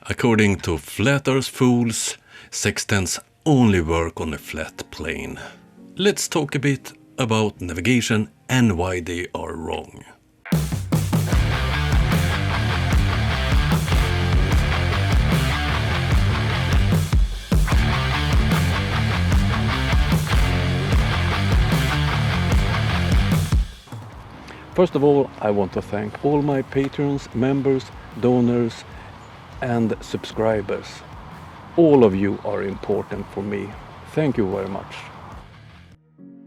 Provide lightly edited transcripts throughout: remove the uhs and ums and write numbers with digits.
According to flat earth fools, sextants only work on a flat plane. Let's talk a bit about navigation and why they are wrong. First of all, I want to thank all my patrons, members, donors and subscribers. All of you are important for me. Thank you very much.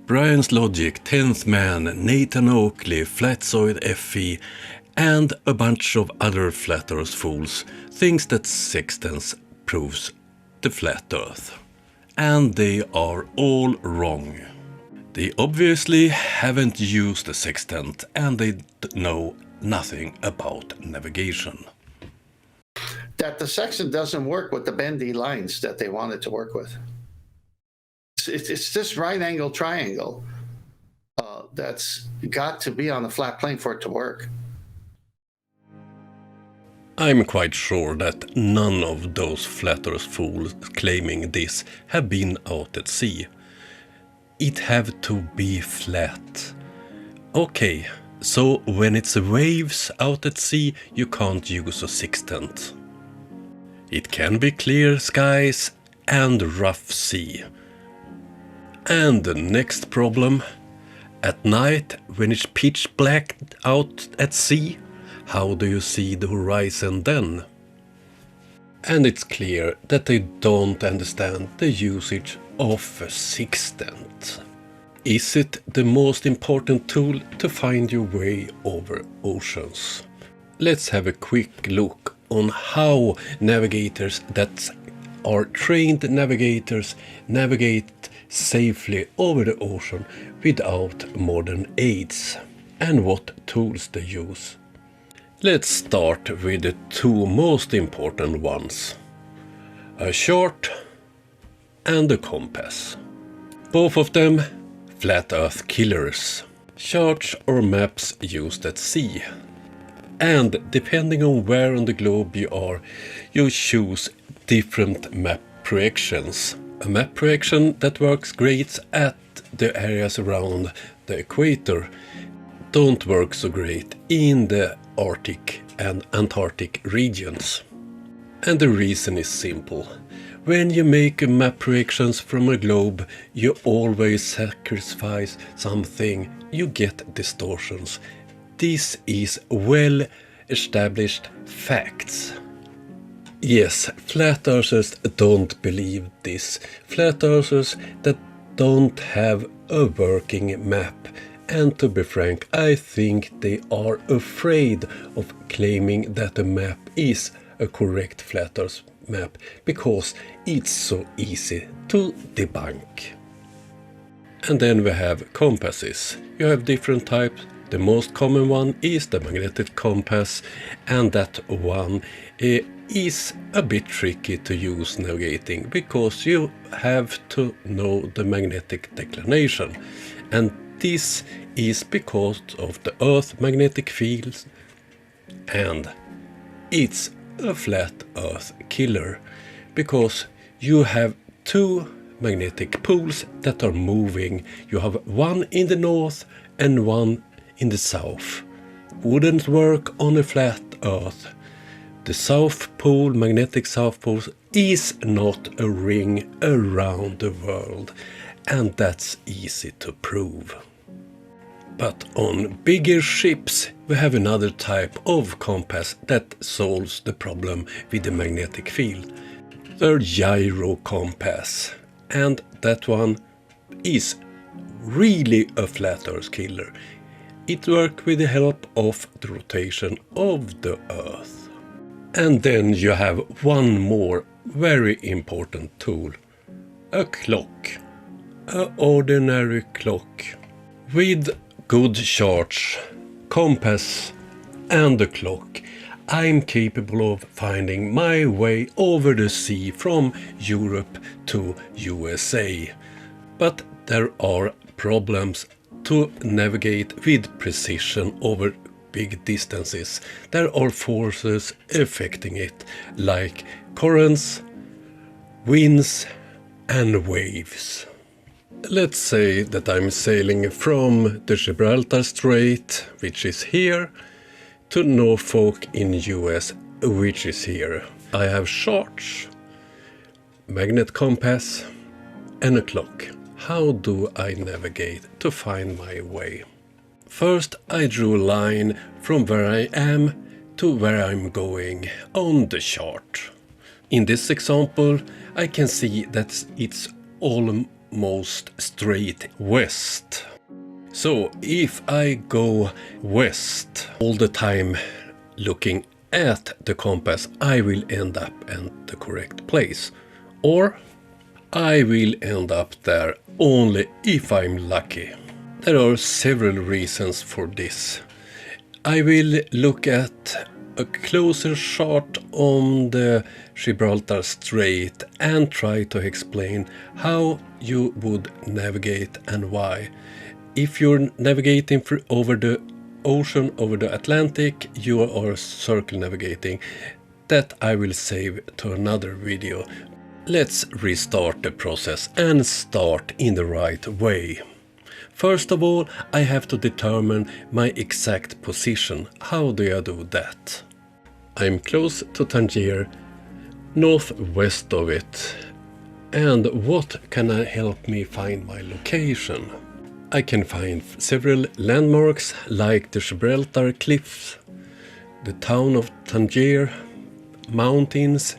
Brian's Logic, 10th Man, Nathan Oakley, Flatzoid FE and a bunch of other flat earth fools thinks that sextants proves the flat earth. And they are all wrong. They obviously haven't used a sextant and they know nothing about navigation. That the sextant doesn't work with the bendy lines that they want it to work with. It's this right angle triangle that's got to be on a flat plane for it to work. I'm quite sure that none of those flat earth fools claiming this have been out at sea. It have to be flat. Okay, so when it's waves out at sea, you can't use a sextant. It can be clear skies and rough sea. And the next problem, at night when it's pitch black out at sea, how do you see the horizon then? And it's clear that they don't understand the usage of a sextant. Is it the most important tool to find your way over oceans? Let's have a quick look on how navigators that are trained navigators navigate safely over the ocean without modern aids and what tools they use. Let's start with the two most important ones, a chart and a compass. Both of them flat earth killers. Charts or maps used at sea. And depending on where on the globe you are, you choose different map projections. A map projection that works great at the areas around the equator don't work so great in the Arctic and Antarctic regions. And the reason is simple. When you make map projections from a globe, you always sacrifice something, you get distortions. This is well established facts. Yes, flat earthers don't believe this. Flat earthers that don't have a working map. And to be frank, I think they are afraid of claiming that the map is a correct flat earth map because it's so easy to debunk. And then we have compasses. You have different types. The most common one is the magnetic compass, and that one is a bit tricky to use navigating because you have to know the magnetic declination, and this is because of the Earth's magnetic fields, and it's a flat Earth killer because you have two magnetic poles that are moving. You have one in the north and one in the south. Wouldn't work on a flat Earth. The South Pole, magnetic South Pole, is not a ring around the world, and that's easy to prove. But on bigger ships we have another type of compass that solves the problem with the magnetic field. The gyro compass, and that one is really a flat Earth killer. It works with the help of the rotation of the Earth. And then you have one more very important tool, a clock, an ordinary clock. With good charts, compass and a clock, I'm capable of finding my way over the sea from Europe to USA. But there are problems to navigate with precision over big distances, there are forces affecting it, like currents, winds and waves. Let's say that I'm sailing from the Gibraltar Strait, which is here, to Norfolk in US, which is here. I have charts, magnet compass and a clock. How do I navigate to find my way? First, I drew a line from where I am to where I'm going on the chart. In this example, I can see that it's almost straight west. So if I go west all the time looking at the compass, I will end up at the correct place. Or I will end up there only if I'm lucky. There are several reasons for this. I will look at a closer shot on the Gibraltar Strait and try to explain how you would navigate and why. If you're navigating over the ocean, over the Atlantic, you are circle navigating. That I will save to another video. Let's restart the process and start in the right way. First of all, I have to determine my exact position. How do I do that? I'm close to Tangier, northwest of it. And what can help me find my location? I can find several landmarks like the Gibraltar Cliffs, the town of Tangier, mountains,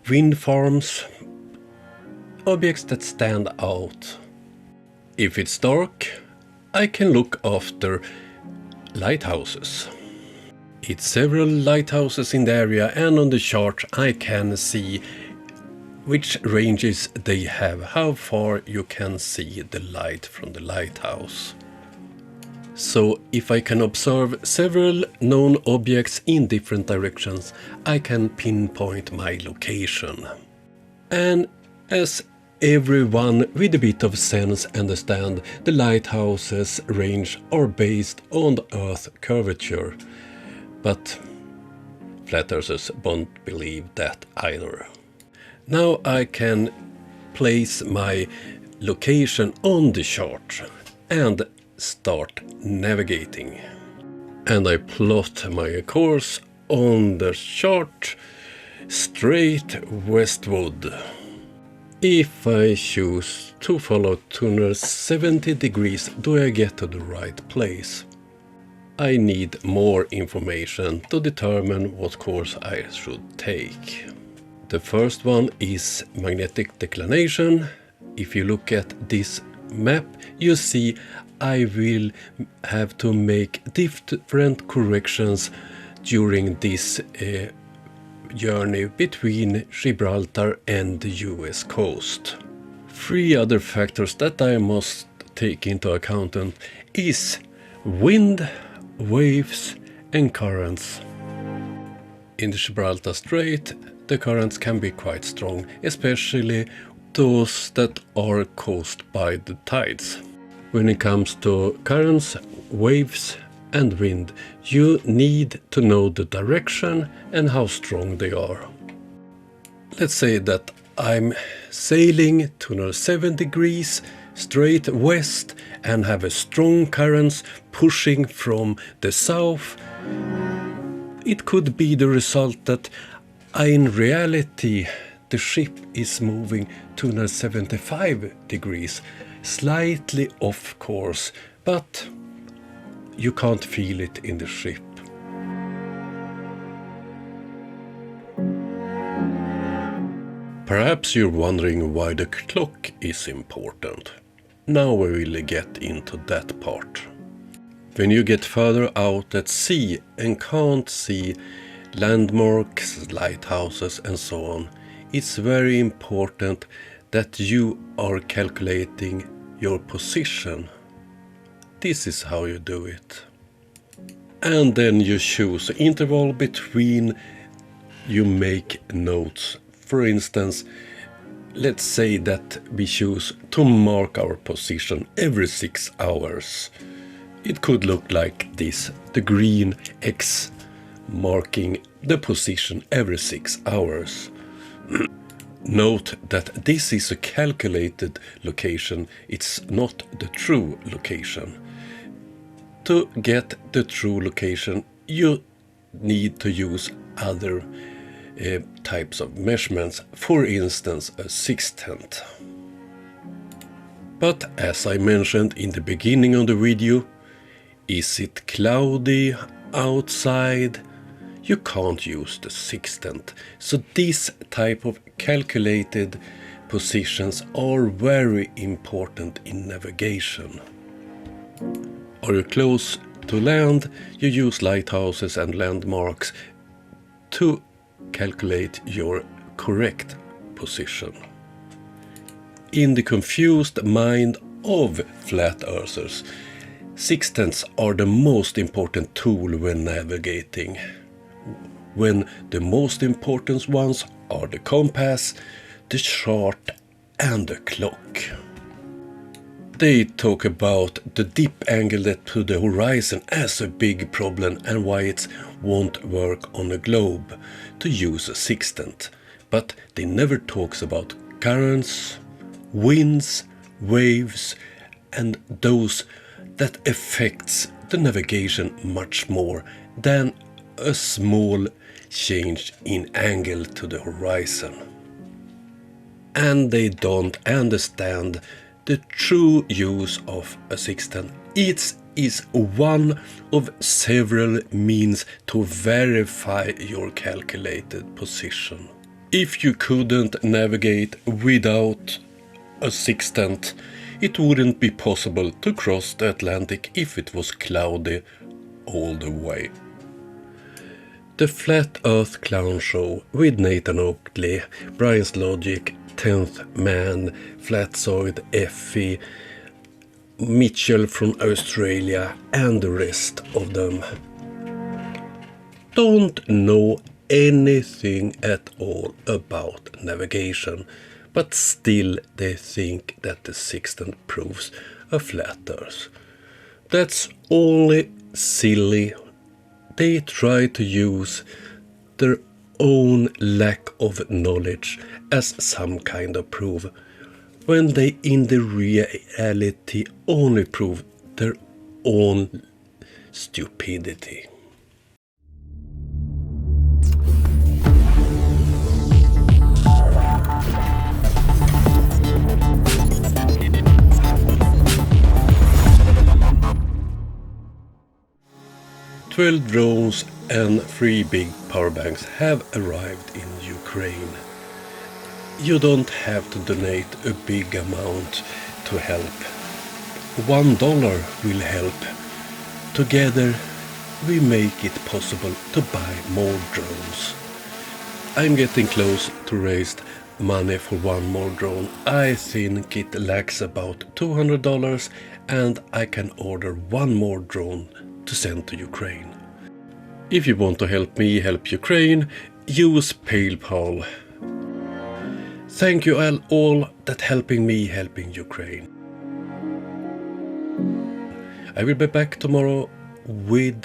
wind farms, objects that stand out. If it's dark, I can look after lighthouses. It's several lighthouses in the area, and on the chart I can see which ranges they have, how far you can see the light from the lighthouse. So if I can observe several known objects in different directions, I can pinpoint my location. And as everyone with a bit of sense understand, the lighthouses range are based on the Earth's curvature. But flat earthers won't believe that either. Now I can place my location on the chart and start navigating. And I plot my course on the chart straight westward. If I choose to follow 270 degrees, do I get to the right place? I need more information to determine what course I should take. The first one is magnetic declination. If you look at this map, you see I will have to make different corrections during this journey between Gibraltar and the US coast. Three other factors that I must take into account is wind, waves and currents. In the Gibraltar Strait, the currents can be quite strong, especially those that are caused by the tides. When it comes to currents, waves and wind, you need to know the direction and how strong they are. Let's say that I'm sailing 207 degrees straight west and have a strong currents pushing from the south. It could be the result that in reality the ship is moving 275 degrees, slightly off course, but you can't feel it in the ship. Perhaps you're wondering why the clock is important. Now we will get into that part. When you get further out at sea and can't see landmarks, lighthouses and so on, it's very important that you are calculating your position. This is how you do it. And then you choose an interval between, you make notes. For instance, let's say that we choose to mark our position every 6 hours. It could look like this, the green X marking the position every 6 hours. Note that this is a calculated location, it's not the true location. To get the true location, you need to use other types of measurements, for instance a sextant. But as I mentioned in the beginning of the video, is it cloudy outside? You can't use the sextant. So this type of calculated positions are very important in navigation. Are you close to land? You use lighthouses and landmarks to calculate your correct position. In the confused mind of flat earthers, sextants are the most important tool when navigating, when the most important ones are the compass, the chart and the clock. They talk about the dip angle to the horizon as a big problem and why it won't work on a globe to use a sextant, but they never talks about currents, winds, waves and those that affects the navigation much more than a small change in angle to the horizon. And they don't understand the true use of a sextant. It is one of several means to verify your calculated position. If you couldn't navigate without a sextant, it wouldn't be possible to cross the Atlantic if it was cloudy all the way. The Flat Earth Clown Show with Nathan Oakley, Brian's Logic, 10th Man, Flatzoid, Effie, Mitchell from Australia and the rest of them don't know anything at all about navigation, but still they think that the sextant proves a flat earth. That's only silly. They try to use their own lack of knowledge as some kind of proof, when they in the reality only prove their own stupidity. "12 drones and 3 big powerbanks have arrived in Ukraine. You don't have to donate a big amount to help. $1 will help. Together we make it possible to buy more drones. I'm getting close to raise money for one more drone. I think it lacks about $200 and I can order one more drone to send to Ukraine. If you want to help me help Ukraine, use PayPal. Thank you all that helping me helping Ukraine. I will be back tomorrow with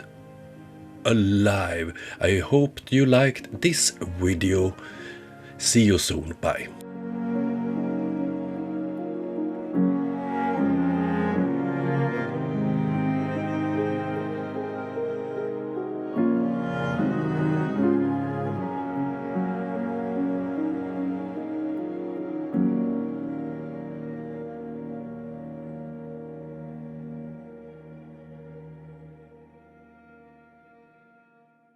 a live. I hope you liked this video. See you soon. Bye.